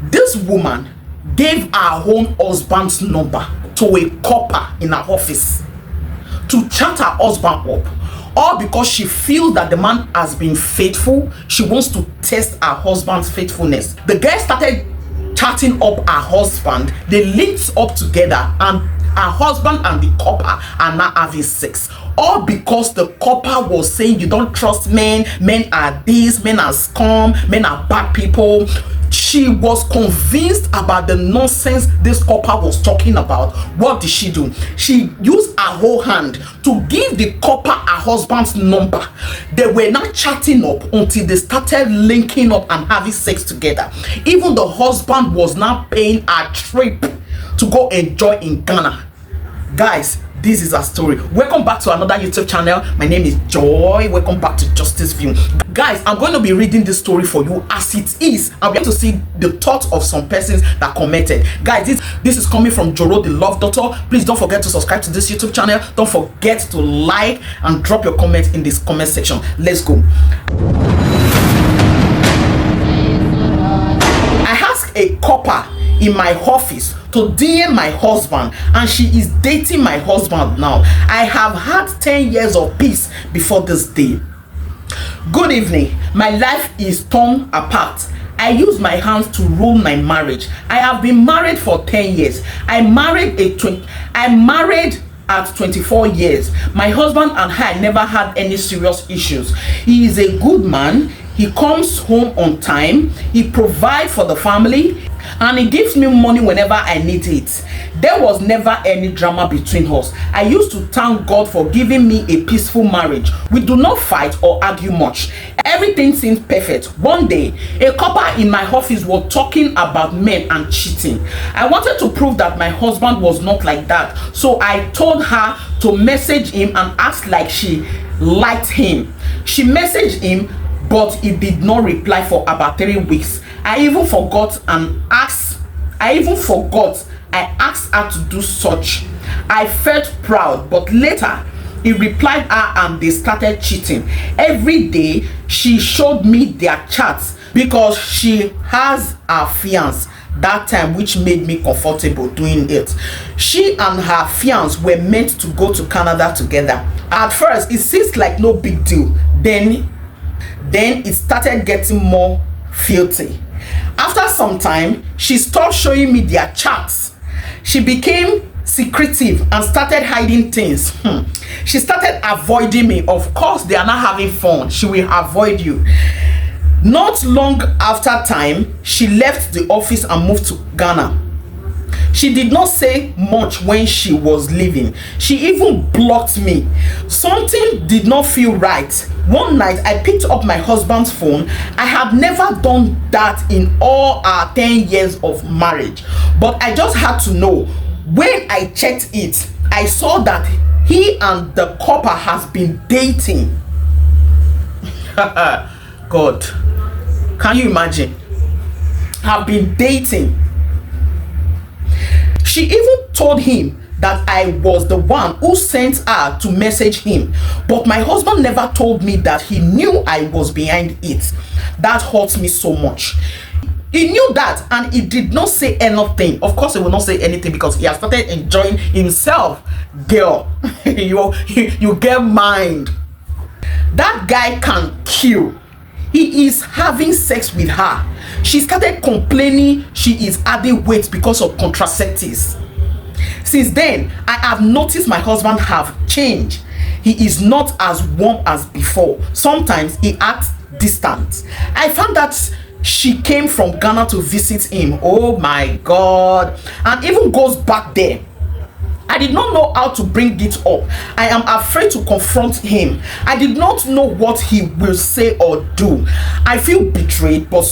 This woman gave her own husband's number to a corper in her office to chat her husband up, all because she feels that the man has been faithful. She wants to test her husband's faithfulness. The guy started chatting up her husband. They linked up together, and her husband and the corper are now having sex, all because the corper was saying, you don't trust men, men are this, men are scum, men are bad people. She was convinced about the nonsense this corper was talking about. What did she do? She used her whole hand to give the corper her husband's number. They were not chatting up until they started linking up and having sex together. Even the husband was now paying a trip to go enjoy in Ghana. Guys, this is our story. Welcome back to another YouTube channel. My name is Joy. Welcome back to Justice View. Guys, I'm going to be reading this story for you as it is, and we're going to see the thoughts of some persons that commented. Guys, this is coming from Joro the Love Daughter. Please don't forget to subscribe to this YouTube channel. Don't forget to like and drop your comment in this comment section. Let's go. I asked a corper in my office to DM my husband, and she is dating my husband now. I have had 10 years of peace before this day. Good evening. My life is torn apart. I use my hands to rule my marriage. I have been married for 10 years. I married at 24 years. My husband and I never had any serious issues. He is a good man. He comes home on time. He provides for the family, and he gives me money whenever I need it. There was never any drama between us. I used to thank God for giving me a peaceful marriage. We do not fight or argue much. Everything seems perfect. One day, a couple in my office was talking about men and cheating. I wanted to prove that my husband was not like that, so I told her to message him and ask like she liked him. She messaged him, but he did not reply for about 3 weeks. I even forgot. I asked her to do such. I felt proud, but later he replied her and they started cheating. Every day she showed me their chats because she has a fiance that time, which made me comfortable doing it. She and her fiance were meant to go to Canada together. At first it seems like no big deal. Then it started getting more filthy. After some time, she stopped showing me their chats. She became secretive and started hiding things. She started avoiding me. Of course, they are not having fun. She will avoid you. Not long after time, she left the office and moved to Ghana. She did not say much when she was leaving. She even blocked me. Something did not feel right. One night, I picked up my husband's phone. I had never done that in all our 10 years of marriage. But I just had to know. When I checked it, I saw that he and the couple has been dating. God, can you imagine? Have been dating. She even told him that I was the one who sent her to message him, but my husband never told me that he knew I was behind it. That hurts me so much. He knew that, and he did not say anything. Of course he will not say anything because he has started enjoying himself. Girl, you get mind. That guy can kill. He is having sex with her. She started complaining she is adding weight because of contraceptives. Since then, I have noticed my husband have changed. He is not as warm as before. Sometimes he acts distant. I found that she came from Ghana to visit him. Oh my God. And even goes back there. I did not know how to bring it up. I am afraid to confront him. I did not know what he will say or do. I feel betrayed, but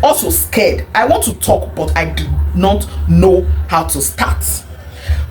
also scared. I want to talk, but I do not know how to start.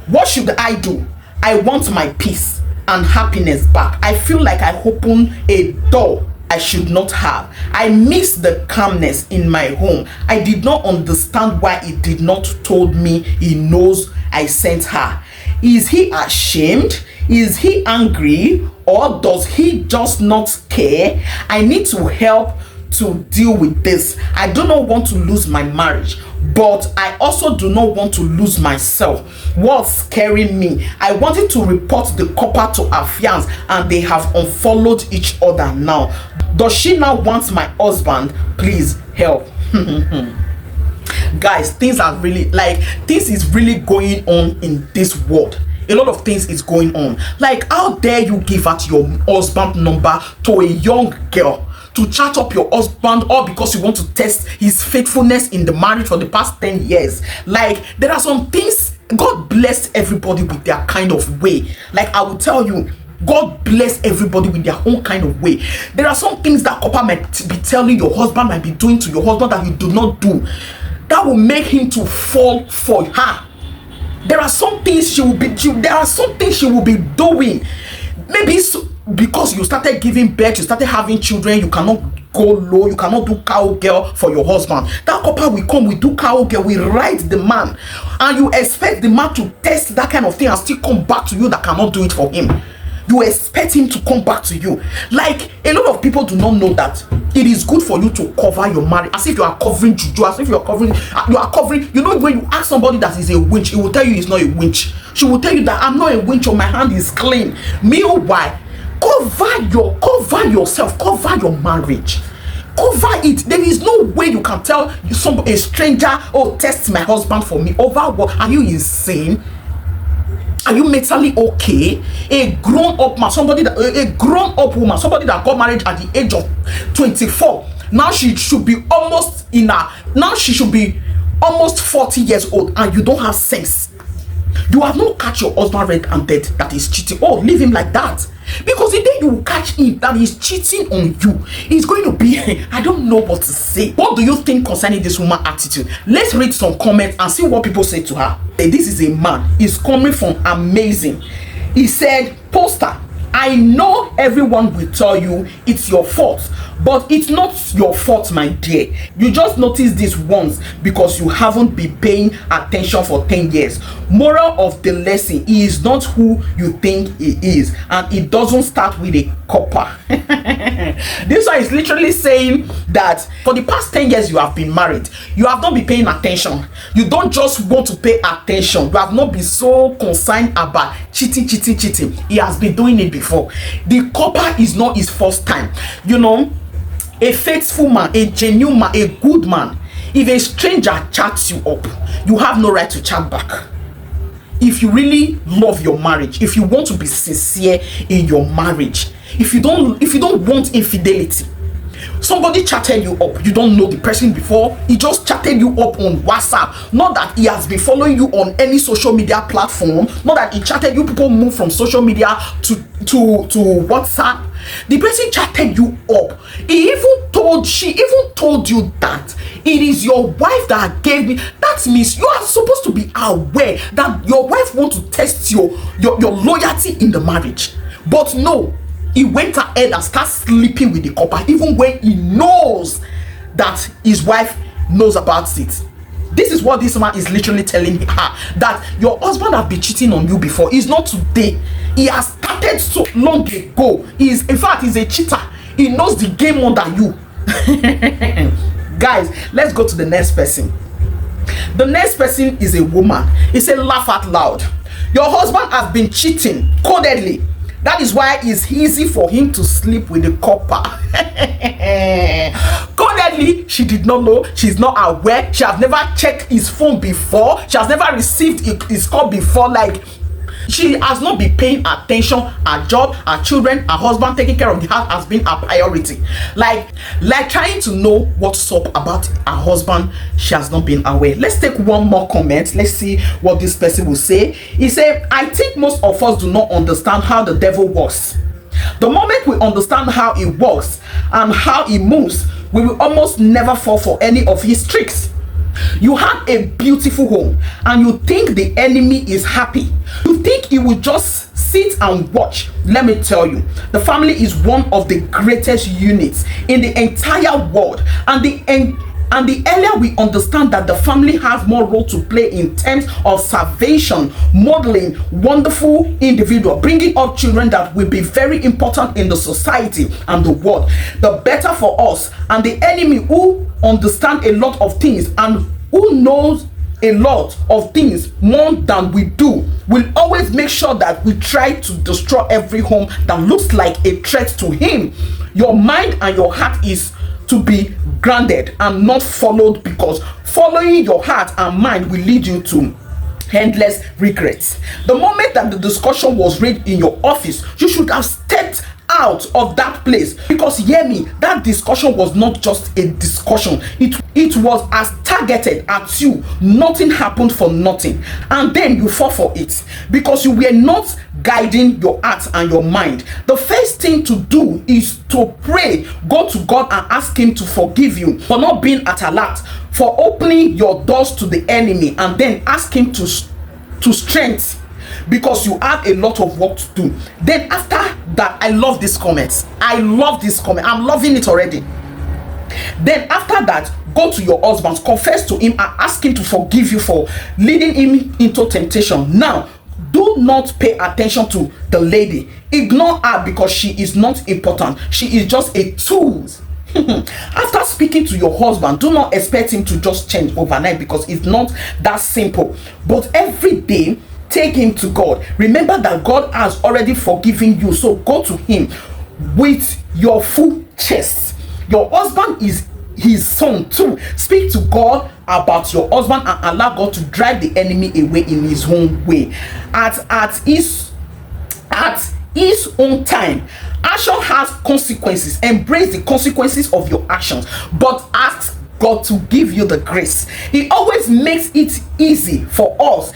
What should I do? I want my peace and happiness back. I feel like I opened a door I should not have. I miss the calmness in my home. I did not understand why he did not told me he knows I sent her. Is he ashamed? Is he angry? Or does he just not care? I need to help to deal with this. I do not want to lose my marriage, but I also do not want to lose myself. What's scaring me? I wanted to report the corper to her fiance, and they have unfollowed each other now. Does she now want my husband? Please help. Guys, things are really, like, this is really going on in this world. A lot of things is going on. Like, how dare you give out your husband number to a young girl to chat up your husband, all because you want to test his faithfulness in the marriage for the past 10 years. Like, there are some things, God bless everybody with their kind of way. Like, I will tell you, God bless everybody with their own kind of way. There are some things that corper might be telling your husband, might be doing to your husband, that you do not do, that will make him to fall for her. There are some things she will be doing. Maybe because you started giving birth, you started having children, you cannot go low, you cannot do cowgirl for your husband. That couple will come, we do cowgirl, we ride the man, and you expect the man to test that kind of thing and still come back to you that cannot do it for him. You expect him to come back to you. Like, a lot of people do not know that it is good for you to cover your marriage, as if you are covering juju, as if you are covering, you know, when you ask somebody that is a winch, he will tell you it's not a winch. She will tell you that I'm not a winch, or my hand is clean. Meanwhile, cover yourself, cover your marriage, cover it. There is no way you can tell a stranger, oh, test my husband for me. Over what? Are you insane? Are you mentally okay? A grown-up man, a grown-up woman, somebody that got married at the age of 24, now she should be almost 40 years old, and you don't have sense. You have not catch your husband red-handed that is cheating. Oh, leave him like that. Because the day you catch him that is cheating on you, it's going to be, I don't know what to say. What do you think concerning this woman's attitude? Let's read some comments and see what people say to her. This is a man. He's coming from Amazing. He said, poster, I know everyone will tell you it's your fault, but it's not your fault, my dear. You just noticed this once because you haven't been paying attention for 10 years. Moral of the lesson, he is not who you think he is, and it doesn't start with a copper. This one is literally saying that for the past 10 years you have been married, you have not been paying attention. You don't just want to pay attention. You have not been so concerned about cheating. He has been doing it before. The copper is not his first time. You know, a faithful man, a genuine man, a good man, if a stranger chats you up, you have no right to chat back. If you really love your marriage, if you want to be sincere in your marriage, if you don't want infidelity, somebody chatted you up, you don't know the person before, he just chatted you up on WhatsApp, not that he has been following you on any social media platform, not that he chatted you, people move from social media to WhatsApp. The person chatted you up. She even told you that it is your wife that gave me. That means you are supposed to be aware that your wife wants to test your loyalty in the marriage. But no, he went ahead and started sleeping with the couple, even when he knows that his wife knows about it. This is what this man is literally telling her, that your husband has been cheating on you before. It's not today. He has started so long ago. In fact, he's a cheater. He knows the game more than you. Guys, let's go to the next person. The next person is a woman. He said, laugh out loud. Your husband has been cheating codedly. That is why it's easy for him to sleep with the copper. Codedly, she did not know. She's not aware. She has never checked his phone before. She has never received his call before. Like, she has not been paying attention. Her job, her children, her husband, taking care of the house has been a priority. Like trying to know what's up about her husband, she has not been aware. Let's take one more comment. Let's see what this person will say. He said, I think most of us do not understand how the devil works. The moment we understand how he works and how he moves, we will almost never fall for any of his tricks. You have a beautiful home and you think the enemy is happy. You think he will just sit and watch. Let me tell you, the family is one of the greatest units in the entire world, and And the earlier we understand that the family has more role to play in terms of salvation, modeling wonderful individual, bringing up children that will be very important in the society and the world, the better for us. And the enemy, who understand a lot of things and who knows a lot of things more than we do, will always make sure that we try to destroy every home that looks like a threat to him. Your mind and your heart is to be grounded and not followed, because following your heart and mind will lead you to endless regrets. The moment that the discussion was raised in your office, you should have stepped out of that place, because hear me, that discussion was not just a discussion, it was as targeted at you. Nothing happened for nothing, and then you fall for it because you were not guiding your heart and your mind. The first thing to do is to pray, go to God and ask him to forgive you for not being at alert, for opening your doors to the enemy, and then ask him to strength, because you have a lot of work to do. Then after that, I love this comment. I'm loving it already. Then after that, go to your husband, confess to him and ask him to forgive you for leading him into temptation. Now, do not pay attention to the lady. Ignore her because she is not important. She is just a tool. After speaking to your husband, do not expect him to just change overnight, because it's not that simple. But every day, take him to God. Remember that God has already forgiven you, so go to him with your full chest. Your husband is his son too. Speak to God about your husband and allow God to drive the enemy away in his own way, at his own time. Action has consequences. Embrace the consequences of your actions, but ask God to give you the grace. He always makes it easy for us.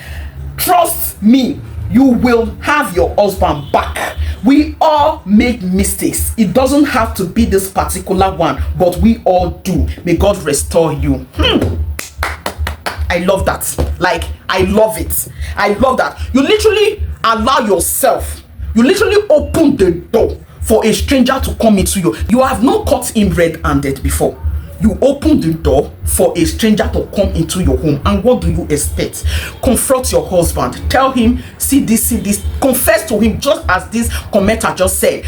Trust me, you will have your husband back. We all make mistakes. It doesn't have to be this particular one, but we all do. May God restore you. I love that. Like, I love it. I love that. You literally allow yourself, you literally open the door for a stranger to come into you. You have not caught him red-handed before. You open the door for a stranger to come into your home, and what do you expect? Confront your husband, tell him, see this, confess to him, just as this commenter just said.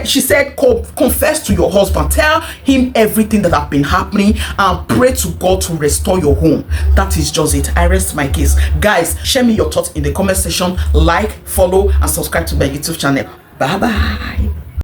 She said confess to your husband, tell him everything that have been happening, and pray to God to restore your home. That is just it. I rest my case. Guys, share me your thoughts in the comment section. Like, follow and subscribe to my YouTube channel. Bye bye.